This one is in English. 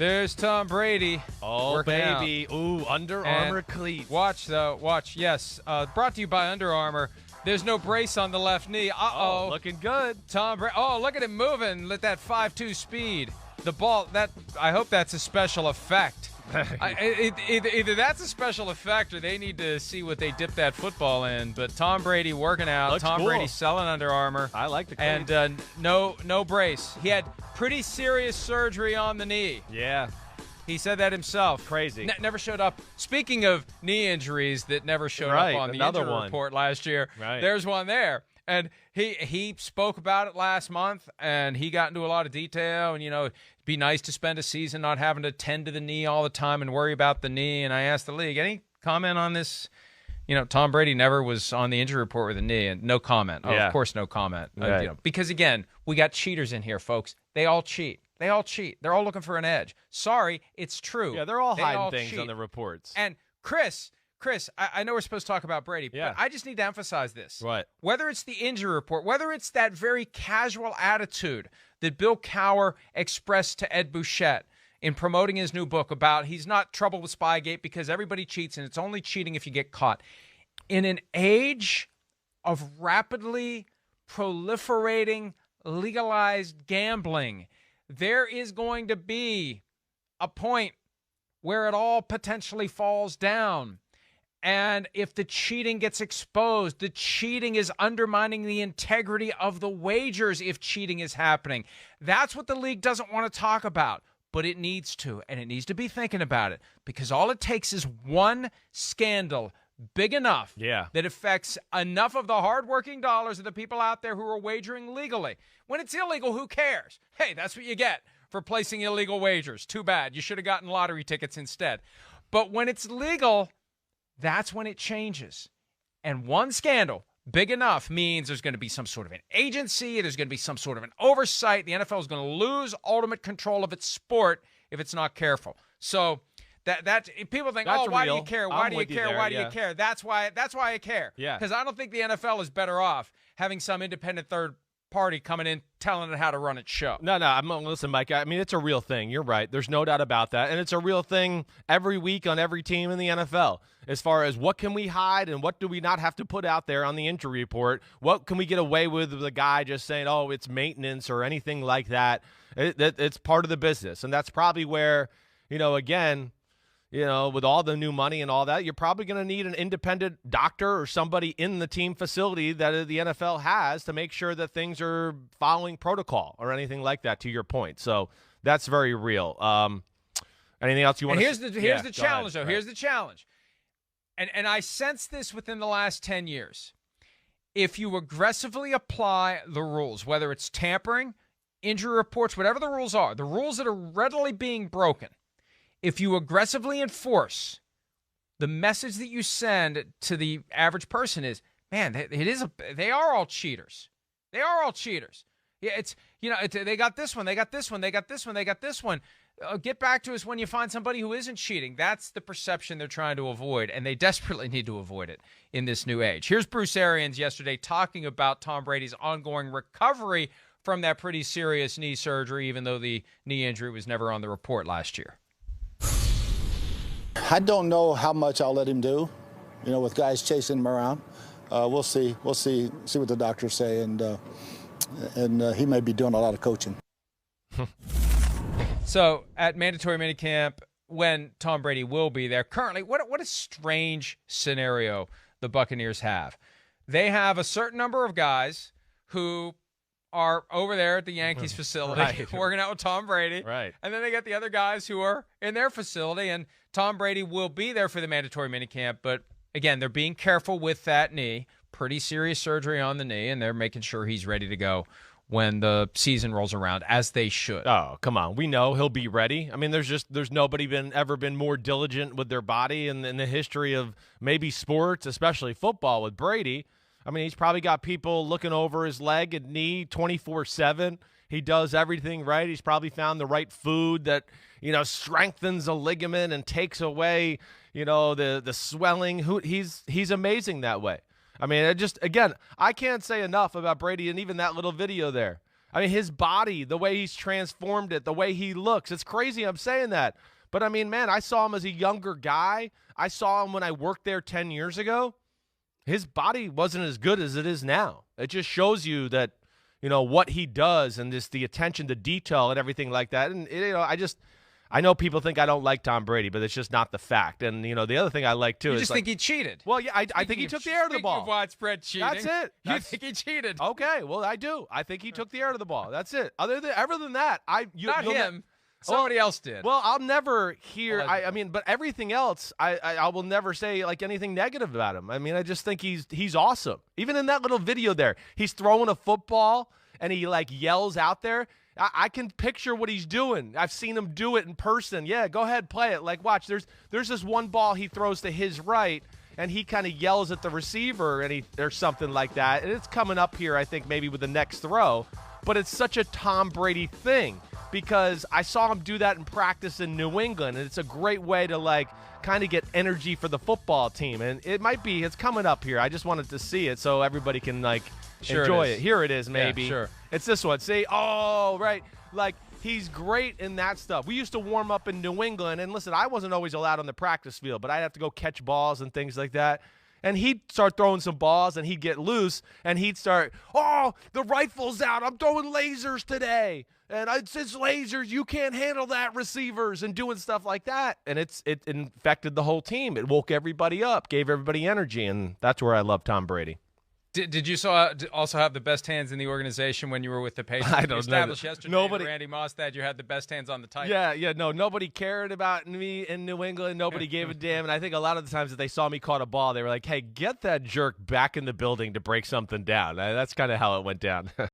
There's Tom Brady. Oh, baby. Out. Ooh, Under Armour cleats. Watch, though. Watch. Yes. Brought to you by Under Armour. There's no brace on the left knee. Uh-oh. Looking good. Tom Brady. Oh, look at him moving. Let that 5.2 speed. The ball, I hope that's a special effect. Either that's a special effect or they need to see what they dip that football in. But Tom Brady working out. Looks Tom cool. Brady selling Under Armour. I like the cleats. And no brace. He had pretty serious surgery on the knee. Yeah. He said that himself. Crazy. Never showed up. Speaking of knee injuries that never showed up on the injury report last year, there's one there. And he spoke about it last month, and he got into a lot of detail. And, it'd be nice to spend a season not having to tend to the knee all the time and worry about the knee. And I asked the league, any comment on this? Tom Brady never was on the injury report with a knee, and no comment. Oh, of course, no comment. Right. Because, again, we got cheaters in here, folks. They all cheat. They're all looking for an edge. Sorry, it's true. Yeah, they're all hiding things on the reports. And Chris, I know we're supposed to talk about Brady, but I just need to emphasize this. What? Whether it's the injury report, whether it's that very casual attitude that Bill Cowher expressed to Ed Bouchette in promoting his new book about he's not trouble with Spygate because everybody cheats and it's only cheating if you get caught. In an age of rapidly proliferating legalized gambling, there is going to be a point where it all potentially falls down. And if the cheating gets exposed, the cheating is undermining the integrity of the wagers if cheating is happening. That's what the league doesn't want to talk about, but it needs to, and it needs to be thinking about it, because all it takes is one scandal big enough that affects enough of the hardworking dollars of the people out there who are wagering legally. When it's illegal, who cares? Hey, that's what you get for placing illegal wagers. Too bad. You should have gotten lottery tickets instead. But when it's legal, that's when it changes. And one scandal big enough means there's going to be some sort of an agency, there's going to be some sort of an oversight. The NFL is going to lose ultimate control of its sport if it's not careful. So that people think, that's why real. do you care? Why do you care? Why do you care? That's why I care. Yeah. Because I don't think the NFL is better off having some independent third party coming in telling it how to run its show. No. Listen, Mike, I mean, it's a real thing. You're right. There's no doubt about that. And it's a real thing every week on every team in the NFL as far as what can we hide and what do we not have to put out there on the injury report. What can we get away with the guy just saying, oh, it's maintenance or anything like that. It's part of the business. And that's probably where, again, with all the new money and all that, you're probably going to need an independent doctor or somebody in the team facility that the NFL has to make sure that things are following protocol or anything like that, to your point. So that's very real. Anything else you want to say? Here's the challenge, though. Right. Here's the challenge. And I sense this within the last 10 years. If you aggressively apply the rules, whether it's tampering, injury reports, whatever the rules are, the rules that are readily being broken, if you aggressively enforce, the message that you send to the average person is, man, they are all cheaters. They are all cheaters. Yeah, they got this one, they got this one, they got this one, they got this one. Get back to us when you find somebody who isn't cheating. That's the perception they're trying to avoid, and they desperately need to avoid it in this new age. Here's Bruce Arians yesterday talking about Tom Brady's ongoing recovery from that pretty serious knee surgery, even though the knee injury was never on the report last year. I don't know how much I'll let him do, with guys chasing him around. We'll see. We'll see what the doctors say, and he may be doing a lot of coaching. So at mandatory minicamp, when Tom Brady will be there, currently, what a strange scenario the Buccaneers have. They have a certain number of guys who are over there at the Yankees facility working out with Tom Brady. Right. And then they got the other guys who are in their facility, and Tom Brady will be there for the mandatory minicamp. But, again, they're being careful with that knee. Pretty serious surgery on the knee, and they're making sure he's ready to go when the season rolls around, as they should. Oh, come on. We know he'll be ready. I mean, there's nobody ever been more diligent with their body in the history of maybe sports, especially football with Brady. I mean, he's probably got people looking over his leg and knee 24/7. He does everything right. He's probably found the right food that, strengthens a ligament and takes away, the swelling. He's amazing that way. I mean, again, I can't say enough about Brady and even that little video there. I mean, his body, the way he's transformed it, the way he looks. It's crazy I'm saying that. But, I mean, man, I saw him as a younger guy. I saw him when I worked there 10 years ago. His body wasn't as good as it is now. It just shows you that, what he does and just the attention to detail and everything like that. And, I know people think I don't like Tom Brady, but it's just not the fact. And, the other thing I like, too, you is just think he cheated. Well, yeah, I think he took the air of the ball. Of widespread cheating. That's it. You think he cheated. Okay, well, I do. I think he took the air of the ball. That's it. Other than that, not him. Somebody else did. Well, I'll never hear. But everything else, I will never say like anything negative about him. I mean, I just think he's awesome. Even in that little video there, he's throwing a football and he like yells out there. I can picture what he's doing. I've seen him do it in person. Yeah, go ahead, play it. Like, watch. There's this one ball he throws to his right, and he kind of yells at the receiver, or something like that. And it's coming up here, I think, maybe with the next throw. But it's such a Tom Brady thing because I saw him do that in practice in New England, and it's a great way to like kind of get energy for the football team. And it's coming up here. I just wanted to see it so everybody can like enjoy it. Here it is, maybe. Yeah, sure. It's this one. See? Oh, right. Like, he's great in that stuff. We used to warm up in New England, and listen, I wasn't always allowed on the practice field, but I'd have to go catch balls and things like that. And he'd start throwing some balls, and he'd get loose, and he'd start, the rifle's out. I'm throwing lasers today. And it's lasers. You can't handle that, receivers, and doing stuff like that. And it infected the whole team. It woke everybody up, gave everybody energy, and that's where I love Tom Brady. Did you also have the best hands in the organization when you were with the Patriots? I don't know. Established yesterday, Randy Moss, that you had the best hands on the Titans. Yeah, no, nobody cared about me in New England. Nobody gave a damn. And I think a lot of the times that they saw me caught a ball, they were like, hey, get that jerk back in the building to break something down. That's kind of how it went down.